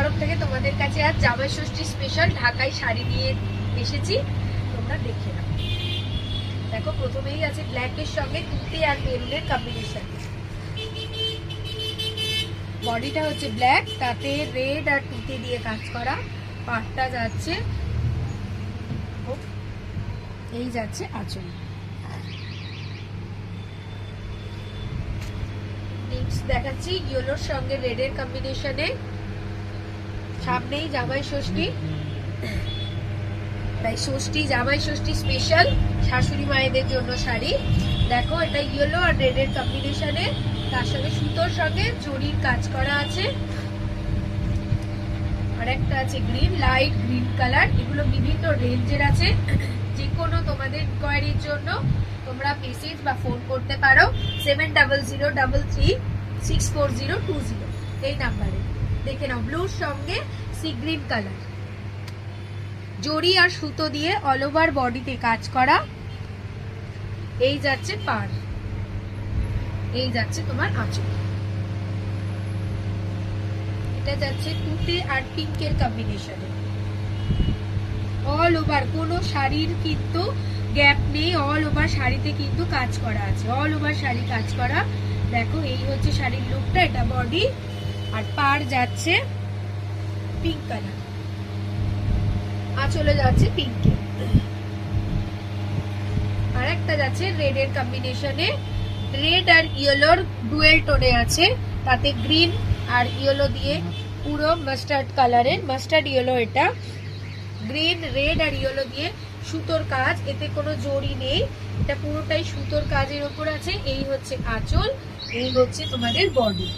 তরফ থেকে তোমাদের কাছে আজ জামাই ষষ্ঠী স্পেশাল ঢাকাই শাড়ি নিয়ে এসেছি, তোমরা দেখে নাও। দেখো প্রথমেই আছে ব্ল্যাকের সঙ্গে তুতে আর মেরুনের কম্বিনেশন। বডিটা হচ্ছে ব্ল্যাক, তাতে রেড আর তুতে দিয়ে কাজ করা। পাটটা যাচ্ছে, এই যাচ্ছে আঁচল। নেক্সট দেখাচ্ছি ইয়েলোর সঙ্গে রেডের কম্বিনেশনে। সামনেই জামাই ষষ্ঠী, তাই ষষ্ঠী জামাই ষষ্ঠী স্পেশাল শাশুড়ি মায়েদের জন্য শাড়ি। দেখো এটা ইয়েলো আর রেডের কম্বিনেশনে, তার সঙ্গে সুতোর সঙ্গে জরির কাজ করা আছে। আর একটা আছে গ্রিন, লাইট গ্রিন কালার। এগুলো বিভিন্ন রেঞ্জের আছে। যে কোনো তোমাদের ইনকোয়ারির জন্য তোমরা মেসেজ বা ফোন করতে পারো 7003364020 এই নাম্বারে। দেখে নাও ব্লুর সঙ্গে সি গ্রিন কালার, জরি আর সুতো দিয়ে অল ওভার বডিতে কাজ করা। এই যাচ্ছে পার, এই যাচ্ছে তোমার আঁচল। এটা যাচ্ছে তুতে আর পিঙ্কের কম্বিনেশনে। অল ওভার কোনো শাড়ির কিন্তু গ্যাপ নেই, অল ওভার শাড়িতে কিন্তু কাজ করা আছে, অল ওভার শাড়ি কাজ করা। দেখো এই হচ্ছে শাড়ির লুকটা, এটা বডি। আর পার যাচ্ছে পিঙ্ক কালার, আঁচলে যাচ্ছে পিঙ্কে। আর একটা যাচ্ছে রেড এর কম্বিনেশনে। রেড আর ইয়েলোর ডুয়েল টোনে আছে, তাতে গ্রিন আর ইয়েলো দিয়ে পুরো মাস্টার্ড কালারের, মাস্টার্ড ইয়েলো। এটা গ্রিন রেড আর ইয়েলো দিয়ে সুতোর কাজ, এতে কোনো জরি নেই, এটা পুরোটাই সুতোর কাজের উপর আছে। এই হচ্ছে আঁচল, এই হচ্ছে তোমাদের বডি।